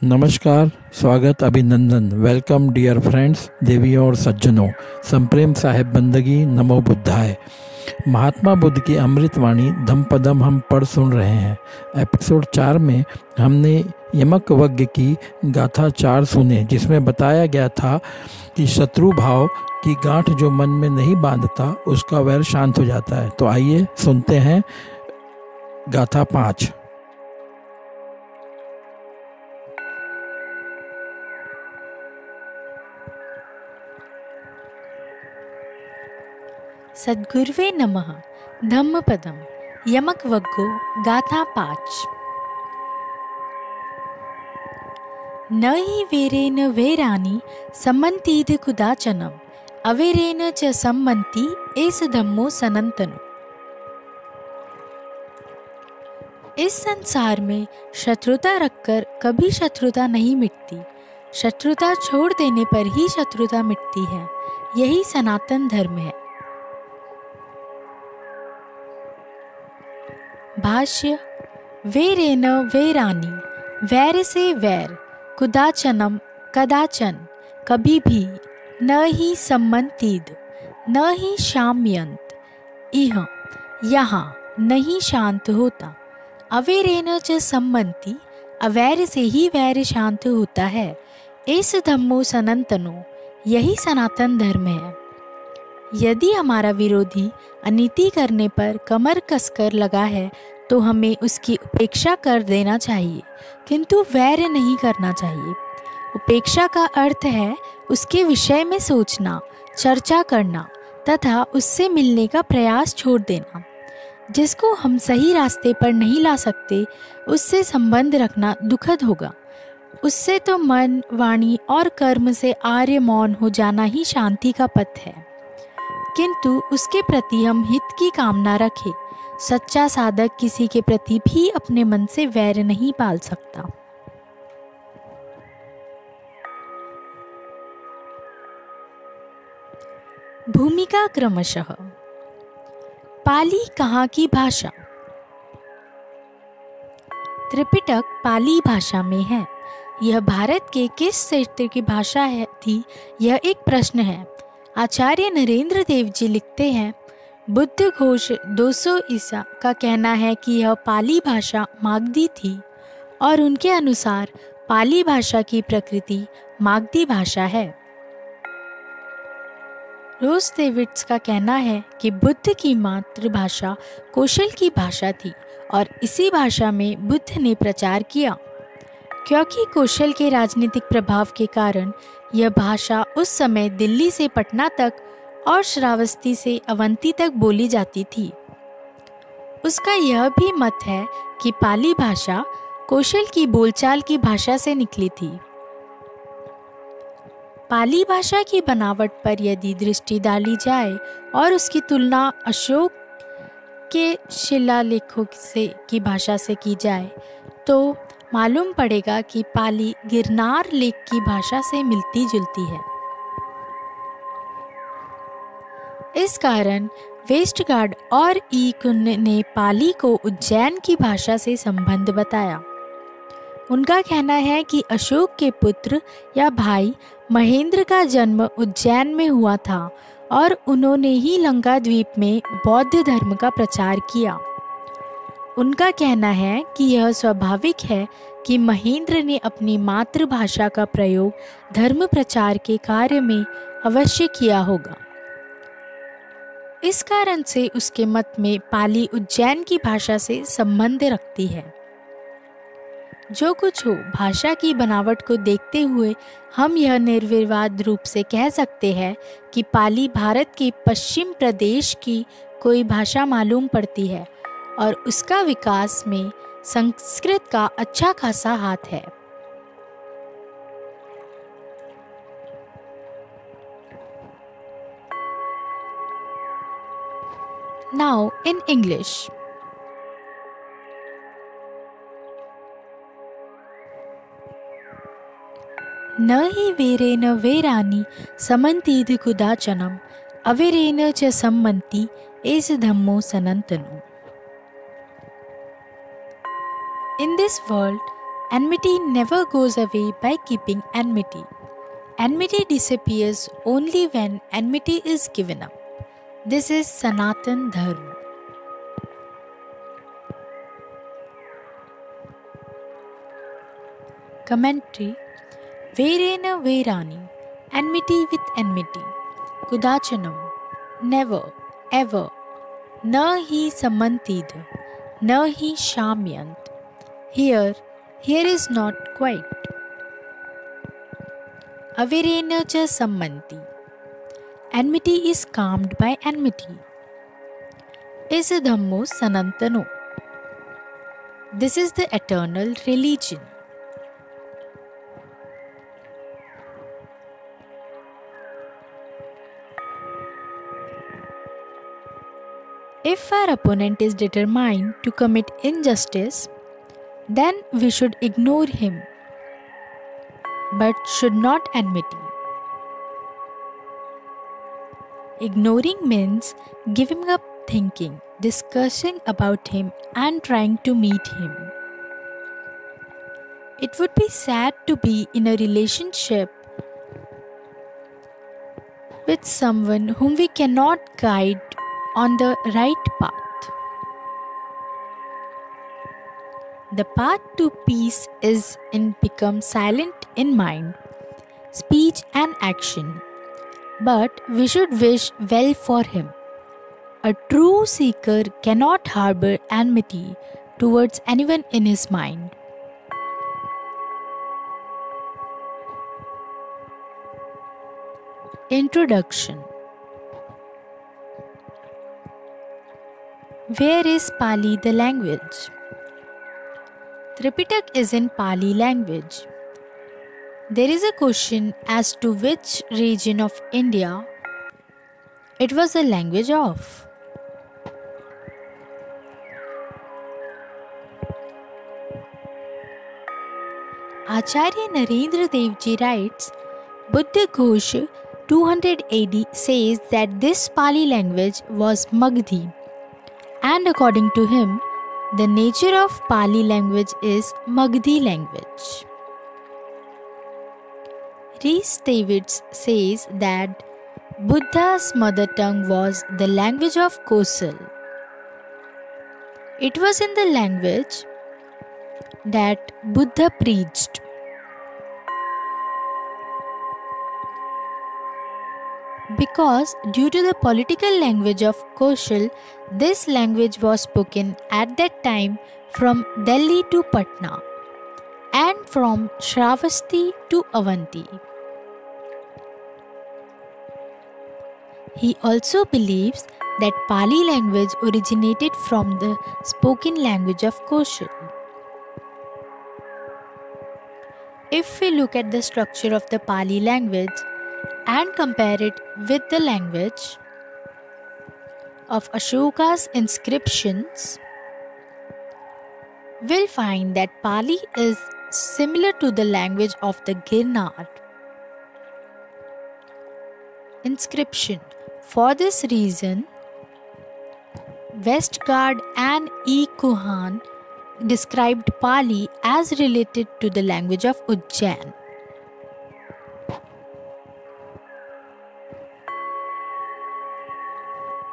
नमस्कार, स्वागत, अभिनंदन। वेलकम डियर फ्रेंड्स, देवियों और सज्जनों। संप्रेम साहेब बंदगी, नमो बुद्धाय। महात्मा बुद्ध की अमृतवाणी धम्मपदम हम पढ़ सुन रहे हैं। एपिसोड 4 में हमने यमकवज्ञ की गाथा 4 सुने, जिसमें बताया गया था कि शत्रु भाव की गांठ जो मन में नहीं बांधता उसका वैर शांत हो जाता है। तो आइए सुनते हैं गाथा 5। सद्गुरुवे नमः। धम्मपदम यमकवज्ञो गाथा 5। न हि वीरेण वैराणि सम्मन्तीद कुदाचनम अवीरेण च सम्मन्ति एष धम्मो सनातनो। इस संसार में शत्रुता रखकर कभी शत्रुता नहीं मिटती। शत्रुता छोड़ देने पर ही शत्रुता मिटती है। यही सनातन धर्म है। भाष्य। वैरेण वैराणि, वैर से वैर, कुदाचनम कदाचन, कभी भी, न ही सम्मन्तीद, न ही शाम्यन्त, इह यहाँ नहीं शांत होता, अवैरेण च सम्मन्ति, अवैर से ही वैर शांत होता है। एष धम्मो सनातनो, यही सनातन धर्म है। यदि हमारा विरोधी अनीति करने पर कमर कसकर लगा है तो हमें उसकी उपेक्षा कर देना चाहिए, किंतु वैर नहीं करना चाहिए। उपेक्षा का अर्थ है उसके विषय में सोचना, चर्चा करना तथा उससे मिलने का प्रयास छोड़ देना। जिसको हम सही रास्ते पर नहीं ला सकते उससे संबंध रखना दुखद होगा। उससे तो मन, वाणी और कर्म से आर्य मौन हो जाना ही शांति का पथ है। किंतु उसके प्रति हम हित की कामना रखें। सच्चा साधक किसी के प्रति भी अपने मन से वैर नहीं पाल सकता। भूमिका क्रमशः। पाली कहाँ की भाषा? त्रिपिटक पाली भाषा में है। यह भारत के किस क्षेत्र की भाषा थी, यह एक प्रश्न है। आचार्य नरेंद्र देव जी लिखते हैं, बुद्ध घोष 200 ईसा का कहना है कि यह पाली भाषा मागधी थी और उनके अनुसार पाली भाषा की प्रकृति मागधी भाषा है। रोज डेविड्स का कहना है कि बुद्ध की मातृभाषा कौशल की भाषा थी और इसी भाषा में बुद्ध ने प्रचार किया। क्योंकि कौशल के राजनीतिक प्रभाव के कारण यह भाषा उस समय दिल्ली से पटना तक और श्रावस्ती से अवंती तक बोली जाती थी। उसका यह भी मत है कि पाली भाषा कौशल की बोलचाल की भाषा से निकली थी। पाली भाषा की बनावट पर यदि दृष्टि डाली जाए और उसकी तुलना अशोक के शिलालेखों से की भाषा से की जाए तो मालूम पड़ेगा कि पाली गिरनार लेख की भाषा से मिलती जुलती है। इस कारण वेस्टगार्ड और ई कुन ने पाली को उज्जैन की भाषा से संबंध बताया। उनका कहना है कि अशोक के पुत्र या भाई महेंद्र का जन्म उज्जैन में हुआ था और उन्होंने ही लंका द्वीप में बौद्ध धर्म का प्रचार किया। उनका कहना है कि यह स्वाभाविक है कि महेंद्र ने अपनी मातृभाषा का प्रयोग धर्म प्रचार के कार्य में अवश्य किया होगा। इस कारण से उसके मत में पाली उज्जैन की भाषा से संबंध रखती है। जो कुछ हो, भाषा की बनावट को देखते हुए हम यह निर्विवाद रूप से कह सकते हैं कि पाली भारत के पश्चिम प्रदेश की कोई भाषा मालूम पड़ती है और उसका विकास में संस्कृत का अच्छा खासा हाथ है। Now in English. न हि वीरेण वैराणि सम्मन्तीद कुदाचनम अवीरेण च सम्मन्ति एष धम्मो सनातनो। In this world, Enmity never goes away by keeping enmity. Enmity disappears only when enmity is given up. This is Sanatan Dharma. Commentary. Verena Verani. Enmity with enmity. Kudachanam. Never, ever. Na hi samantid. Na hi shamyant. Here is not quite. Avirena cha sammanti. Enmity is calmed by enmity. Is dhammo sanantano. This is the eternal religion. If our opponent is determined to commit injustice, then we should ignore him, but should not enmity. Ignoring means giving up thinking, discussing about him, and trying to meet him. It would be sad to be in a relationship with someone whom we cannot guide on the right path. The path to peace is in become silent in mind, speech and action. But we should wish well for him. A true seeker cannot harbor enmity towards anyone in his mind. Introduction. Where is Pali the language? Tripitaka is in Pali language. There is a question as to which region of India it was the language of. Acharya Narendra Dev Ji writes, Buddha Ghosh 200 AD says that this Pali language was Magdhi, and according to him, the nature of Pali language is Magdhi language. Rhys Davids says that Buddha's mother tongue was the language of Kosal. It was in the language that Buddha preached. Because due to the political language of Kosal, this language was spoken at that time from Delhi to Patna and from Shravasti to Avanti. He also believes that Pali language originated from the spoken language of Kosal. If we look at the structure of the Pali language and compare it with the language of Ashoka's inscriptions, we'll find that Pali is similar to the language of the Girnar inscription. For this reason, Westgard and E. Kuhan described Pali as related to the language of Ujjain.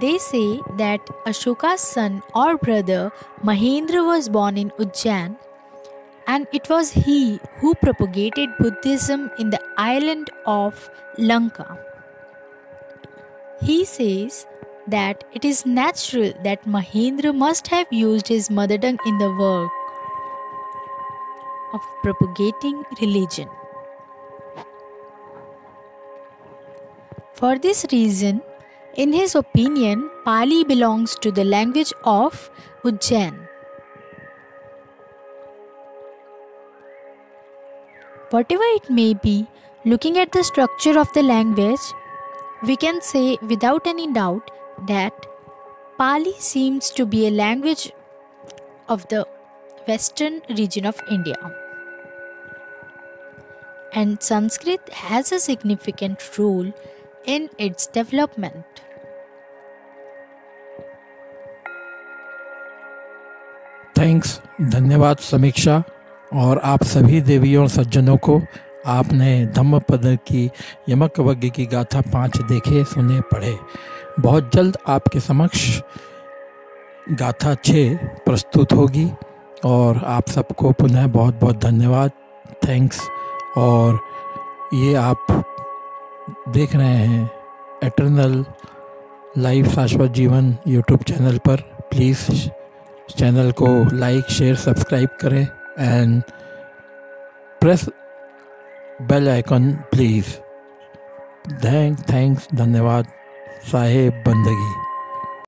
They say that Ashoka's son or brother Mahendra was born in Ujjain, and it was he who propagated Buddhism in the island of Lanka. He says that it is natural that Mahendra must have used his mother tongue in the work of propagating religion. For this reason, in his opinion, Pali belongs to the language of Ujjain. Whatever it may be, looking at the structure of the language, we can say without any doubt that Pali seems to be a language of the western region of India. And Sanskrit has a significant role in its development. Thanks, धन्यवाद समीक्षा और आप सभी देवियों और सज्जनों को आपने धम्मपद की यमकवज्ञ की गाथा 5 देखे सुने पढ़े। बहुत जल्द आपके समक्ष गाथा 6 प्रस्तुत होगी और आप सबको पुनः बहुत बहुत धन्यवाद, थैंक्स। और ये आप देख रहे हैं एटर्नल लाइव शाश्वत जीवन यूट्यूब चैनल पर। प्लीज़ चैनल को लाइक शेयर सब्सक्राइब करें and press bell icon please. Thanks, धन्यवाद। साहेब बंदगी।